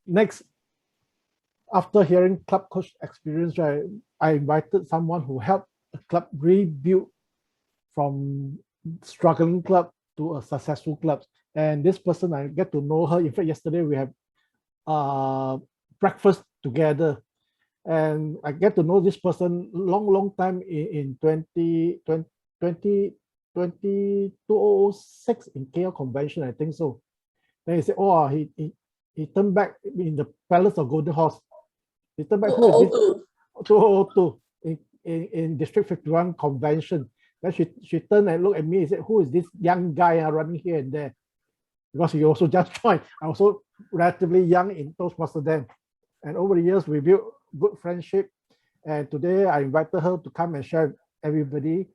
next, after hearing club coach experience, right, I invited someone who helped the club rebuild from struggling club to a successful club. And this person, I get to know her. In fact, yesterday we have breakfast together. And I get to know this person long time in 2006 in KL Convention, I think so. Then he said, oh, he turned back in the Palace of Golden Horse. He turned back, who is this? 2002 in District 51 Convention. Then she turned and looked at me and said, who is this young guy running here and there? Because he also just joined. I was also relatively young in Toastmasters then. And over the years, we built good friendship. And today I invited her to come and share with everybody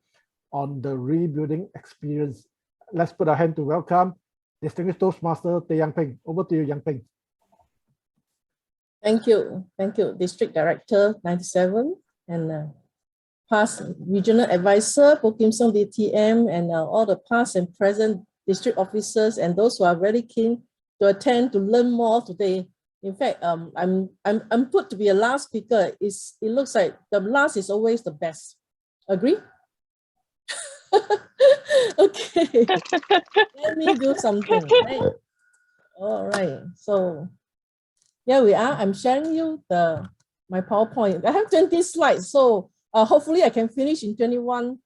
on the rebuilding experience. Let's put our hand to welcome Distinguished Toastmaster Yang Peng. Over to you, Yang Peng. Thank you. Thank you, District Director 97 and past Regional Advisor for Kim Song DTM and all the past and present district officers and those who are very keen to attend to learn more today. In fact, I'm put to be a last speaker. It looks like the last is always the best. Agree? Okay. Let me do something. Right? All right. So here we are. I'm sharing you my PowerPoint. I have 20 slides, so hopefully I can finish in 15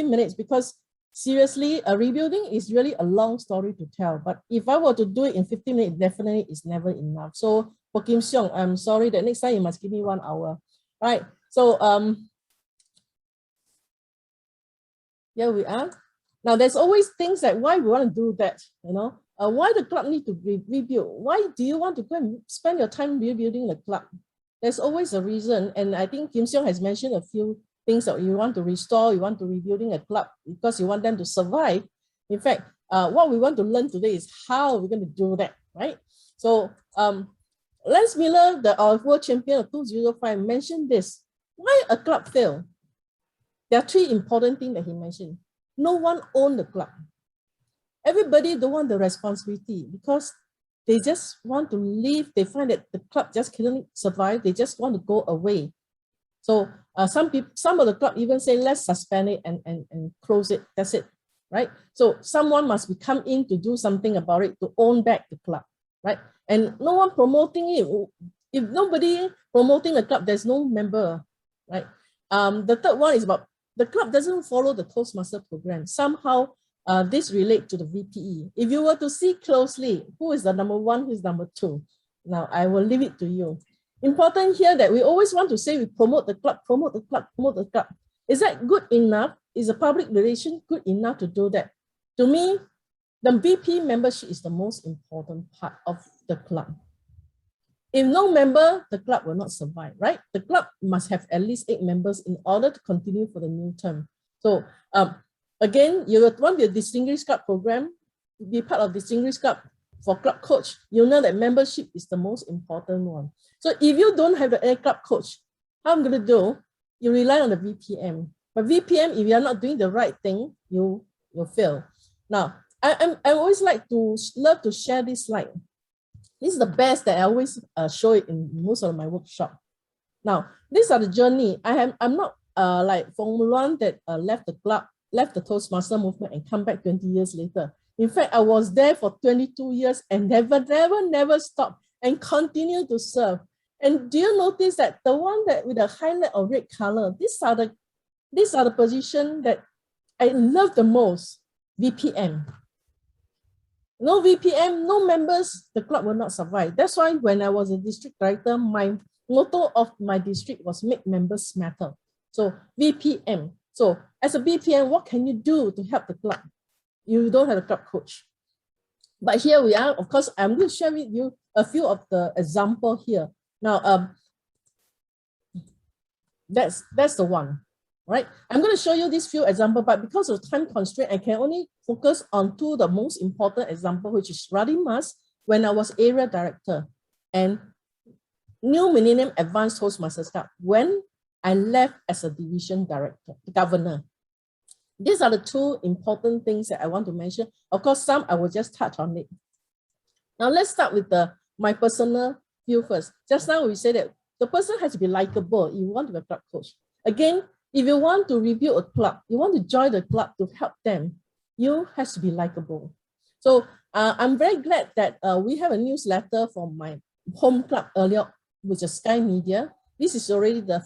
minutes, because seriously, rebuilding is really a long story to tell. But if I were to do it in 15 minutes, definitely it's never enough. So for Kim Seong, I'm sorry that next time you must give me 1 hour. All right. So here we are. Now there's always things like why we want to do that, you know. Why the club need to rebuild? Why do you want to go and spend your time rebuilding the club? There's always a reason. And I think Kim Seong has mentioned a few things that you want to restore, you want to rebuilding a club because you want them to survive. In fact, what we want to learn today is how we're going to do that, right? So Lance Miller, the world champion of 2005, mentioned this. Why a club fail? There are 3 important things that he mentioned. No one owned the club. Everybody don't want the responsibility because they just want to leave. They find that the club just couldn't survive. They just want to go away. So some of the club even say, let's suspend it and close it. That's it, right? So someone must come in to do something about it, to own back the club, right? And no one promoting it. If nobody promoting the club, there's no member, right? The third one is about the club doesn't follow the Toastmaster program. Somehow this relates to the VPE. If you were to see closely, who is the number 1, who is number 2? Now I will leave it to you. Important here that we always want to say we promote the club, promote the club, promote the club. Is that good enough? Is a public relation good enough to do that? To me, the VP membership is the most important part of the club. If no member, the club will not survive, right? The club must have at least 8 members in order to continue for the new term. So again, you want the Distinguished Club program, be part of Distinguished Club for club coach, you know that membership is the most important one. So if you don't have the club coach, how I'm going to do? You rely on the VPM. But VPM, if you're not doing the right thing, you'll fail. Now, I always love to share this slide. This is the best that I always show it in most of my workshop. Now, these are the journey. I'm not like Formula 1 that left the club, left the Toastmaster movement and come back 20 years later. In fact, I was there for 22 years and never stopped and continue to serve. And do you notice that the one that with the highlight of red color, these are the position that I love the most, VPM. No VPM, no members, the club will not survive. That's why when I was a district director, my motto of my district was make members matter. So VPM. So as a VPM, what can you do to help the club? You don't have a club coach. But here we are. Of course, I'm going to share with you a few of the examples here. Now, that's the one, right? I'm going to show you these few examples, but because of time constraint, I can only focus on 2 the most important examples, which is Radin Mas when I was area director and New Millennium Advanced Toastmasters Club when I left as a division director, governor. These are the 2 important things that I want to mention. Of course, some I will just touch on it. Now let's start with the my personal view first. Just now we said that the person has to be likable if you want to be a club coach. Again, if you want to rebuild a club, you want to join the club to help them, you have to be likable. So I'm very glad that we have a newsletter from my home club earlier, which is Sky Media. This is already the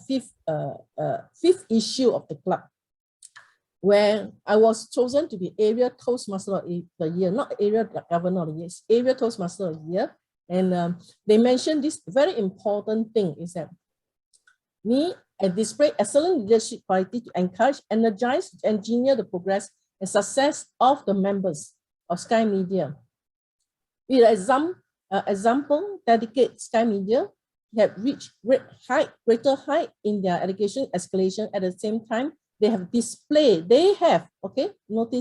fifth issue of the club, where I was chosen to be Area Toastmaster of the Year, not Area Governor of the Year, it's Area Toastmaster of the Year. And they mentioned this very important thing is that I display excellent leadership quality to encourage, energize, engineer the progress and success of the members of Sky Media. With an example, dedicate Sky Media have reached greater height in their education escalation. At the same time, notice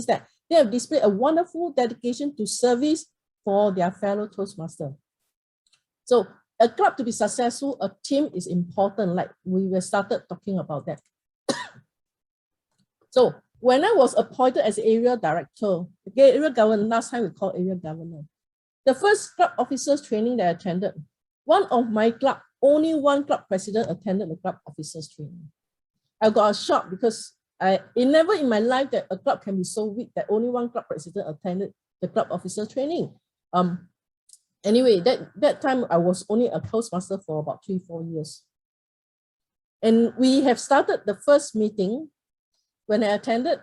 that they have displayed a wonderful dedication to service for their fellow Toastmasters. So a club to be successful, a team is important, like we were started talking about that. So when I was appointed as area director, area governor, last time we called area governor, the first club officers training that I attended, one of my club, only one club president attended the club officers training. I got a shock because it never in my life that a club can be so weak that only one club president attended the club officer training. Anyway, that time I was only a Toastmaster for about 3-4 years. And we have started the first meeting when I attended,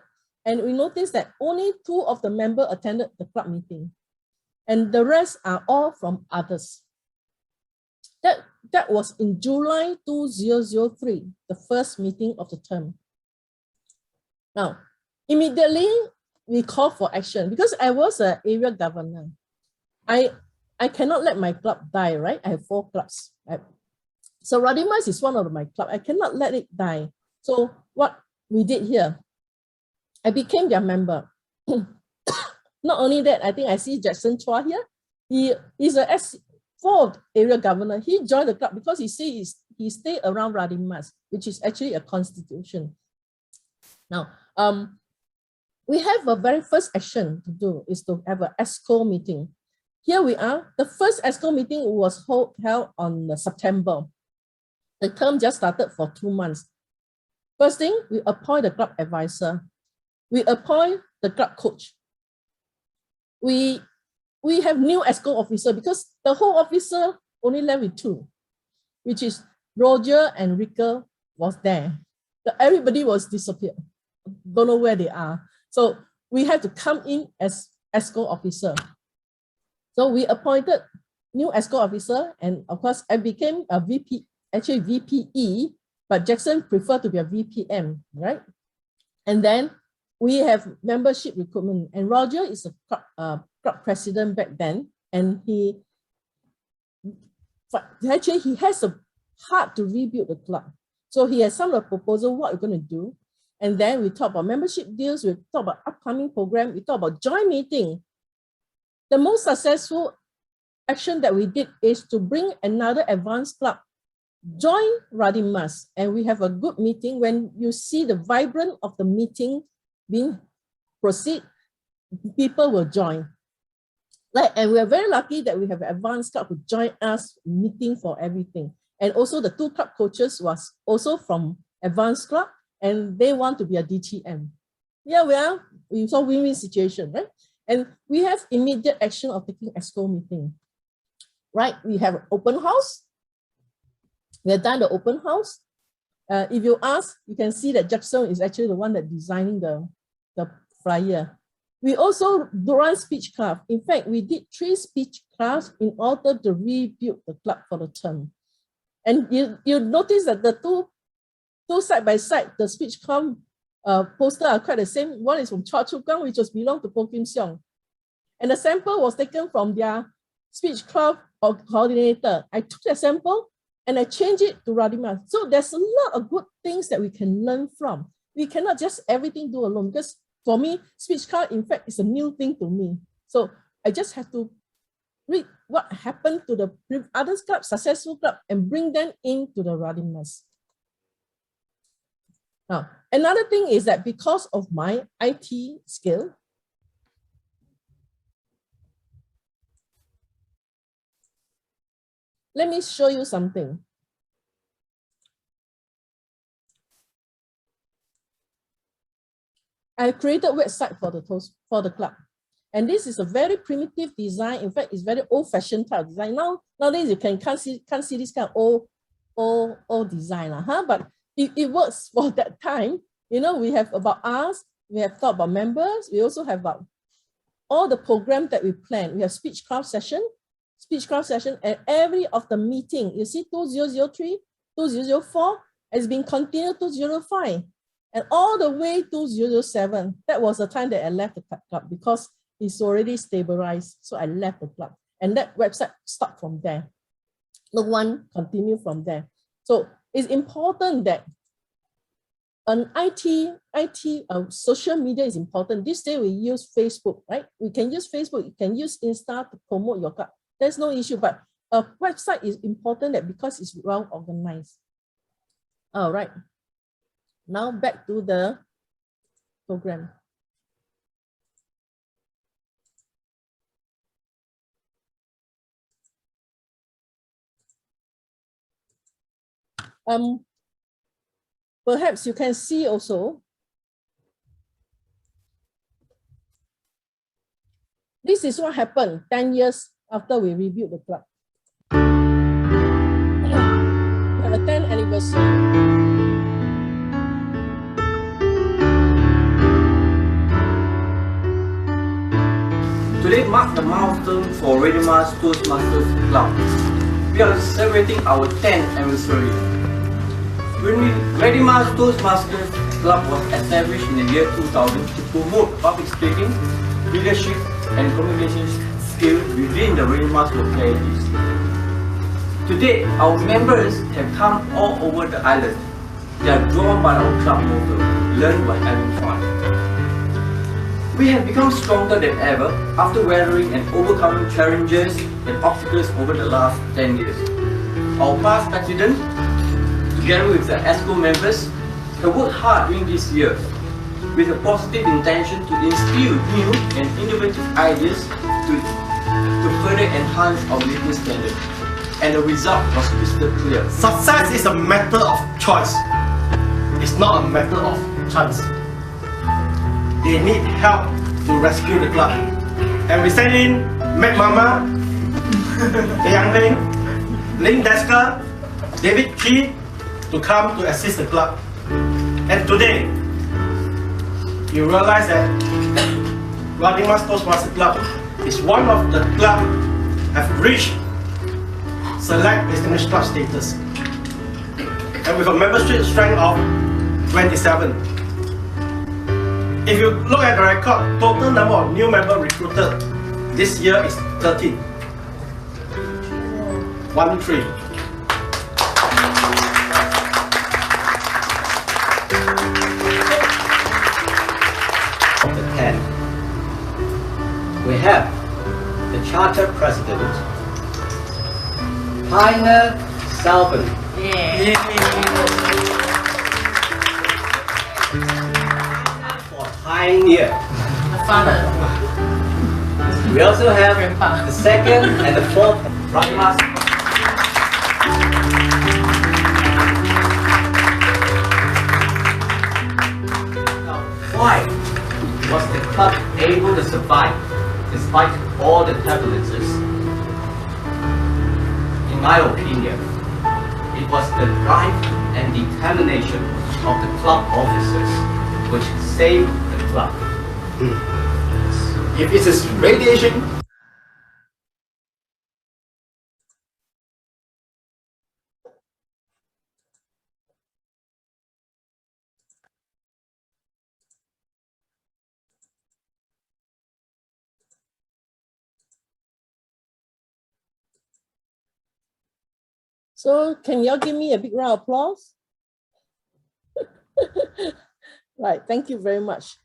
and we noticed that only 2 of the members attended the club meeting, and the rest are all from others. That was in July 2003, the first meeting of the term. Now, immediately we called for action because I was an area governor. I cannot let my club die, right? I have 4 clubs. So Radimas is one of my clubs. I cannot let it die. So what we did here, I became their member. Not only that, I think I see Jackson Chua here. He is a S4 area governor. He joined the club because he says he stayed around Radimas, which is actually a constitution. Now, we have a very first action to do is to have an Esco meeting. Here we are. The first Esco meeting was held on September. The term just started for 2 months. First thing, we appoint the club advisor. We appoint the club coach. We have new Esco officer because the whole officer only left with 2, which is Roger and Rika was there. Everybody was disappeared. Don't know where they are. So we had to come in as Esco officer. So we appointed new Esco officer, and of course I became a VP, actually VPE, but Jackson preferred to be a VPM, right? And then we have membership recruitment, and Roger is a club president back then, and he has a heart to rebuild the club. So he has some of the proposal what we're going to do, and then we talk about membership deals, we talk about upcoming program, we talk about joint meeting. The most successful action that we did is to bring another advanced club, join Radimas, and we have a good meeting. When you see the vibrant of the meeting being proceed, people will join. And we are very lucky that we have an advanced club who join us meeting for everything. And also the 2 club coaches was also from advanced club, and they want to be a DTM. Yeah, we saw win-win situation, right? And we have immediate action of taking Esco meeting, right? We have open house. We have done the open house. If you ask, you can see that Jackson is actually the one that designing the flyer. We also run speech club. In fact, we did 3 speech clubs in order to rebuild the club for the term. And you notice that the two side by side, the speech club poster are quite the same. One is from Chua Chu Kang, which was belonged to Po Kim Siong. And the sample was taken from their speech club coordinator. I took the sample and I changed it to Radimas. So there's a lot of good things that we can learn from. We cannot just everything do alone, because for me, speech club, in fact, is a new thing to me. So I just have to read what happened to the other club, successful club, and bring them into the Radimas. Now, another thing is that because of my IT skill, let me show you something. I created a website for the club. And this is a very primitive design. In fact, it's very old-fashioned type of design. Nowadays, you can't see this kind of old design. But it works for that time. You know, we have about us, we have thought about members, we also have about all the programs that we plan. We have speech craft session, and every of the meeting, you see 2003, 2004, has been continued 2005, and all the way 2007. That was the time that I left the club because it's already stabilized. So I left the club, and that website stopped from there. No one continued from there. So it's important that an social media is important. This day we use Facebook, right? We can use Facebook, you can use Insta to promote your club. There's no issue, but a website is important that because it's well organized. All right. Now back to the program. Perhaps you can see also, this is what happened 10 years after we rebuilt the club. We have a 10th anniversary. Today marks the milestone for Redima's Toastmasters Club. We are celebrating our 10th anniversary. Redima's Toastmasters Club was established in the year 2000 to promote public speaking, leadership, and communication skills within the Redima's localities. Today, our members have come all over the island. They are drawn by our club motto, learn by having fun. We have become stronger than ever after weathering and overcoming challenges and obstacles over the last 10 years. Our past president, together with the Esco members, have worked hard during these years with a positive intention to instill new and innovative ideas to further enhance our living standard. And the result was crystal clear. Success is a matter of choice. It's not a matter of chance. They need help to rescue the club. And we send in Mac Mama, Yiang, Ling Desker, David Chi to come to assist the club. And today, you realize that Redima's Toastmasters Club is one of the clubs have reached select distinguished club status. And with a membership strength of 27. If you look at the record, total number of new members recruited this year is 13. 13. Of the 10, we have the Charter President, Pioneer Salvin. For Pioneer. The father. We also have the second and the fourth Redima's. Now, why was the club able to survive despite all the turbulences? In my opinion, it was the drive and determination of the club officers which saved the club. If it is radiation, So can y'all give me a big round of applause? Right, thank you very much.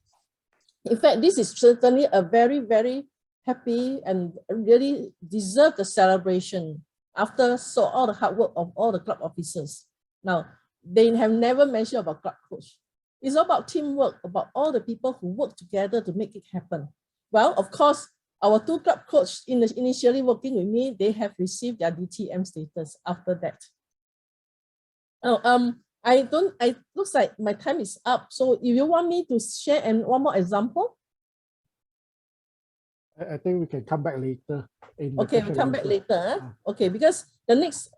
In fact, this is certainly a very, very happy and really deserve the celebration after all the hard work of all the club officers. Now, they have never mentioned about club coach. It's about teamwork, about all the people who work together to make it happen. Well, of course, our 2 club coach initially working with me, they have received their DTM status after that. Oh, it looks like my time is up. So if you want me to share one more example? I think we can come back later. Okay, we'll come back later. Okay, because the next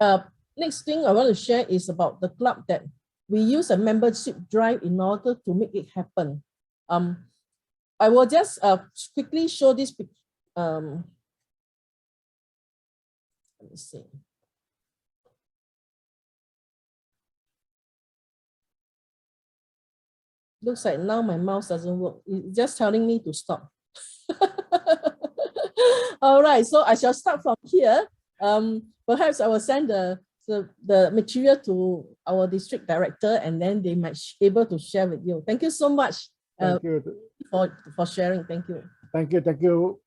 thing I want to share is about the club that we use a membership drive in order to make it happen. I will just quickly show this. Let me see. Looks like now my mouse doesn't work. It's just telling me to stop. All right, so I shall start from here. Perhaps I will send the material to our district director, and then they might be able to share with you. Thank you so much Thank you. for sharing. Thank you. Thank you.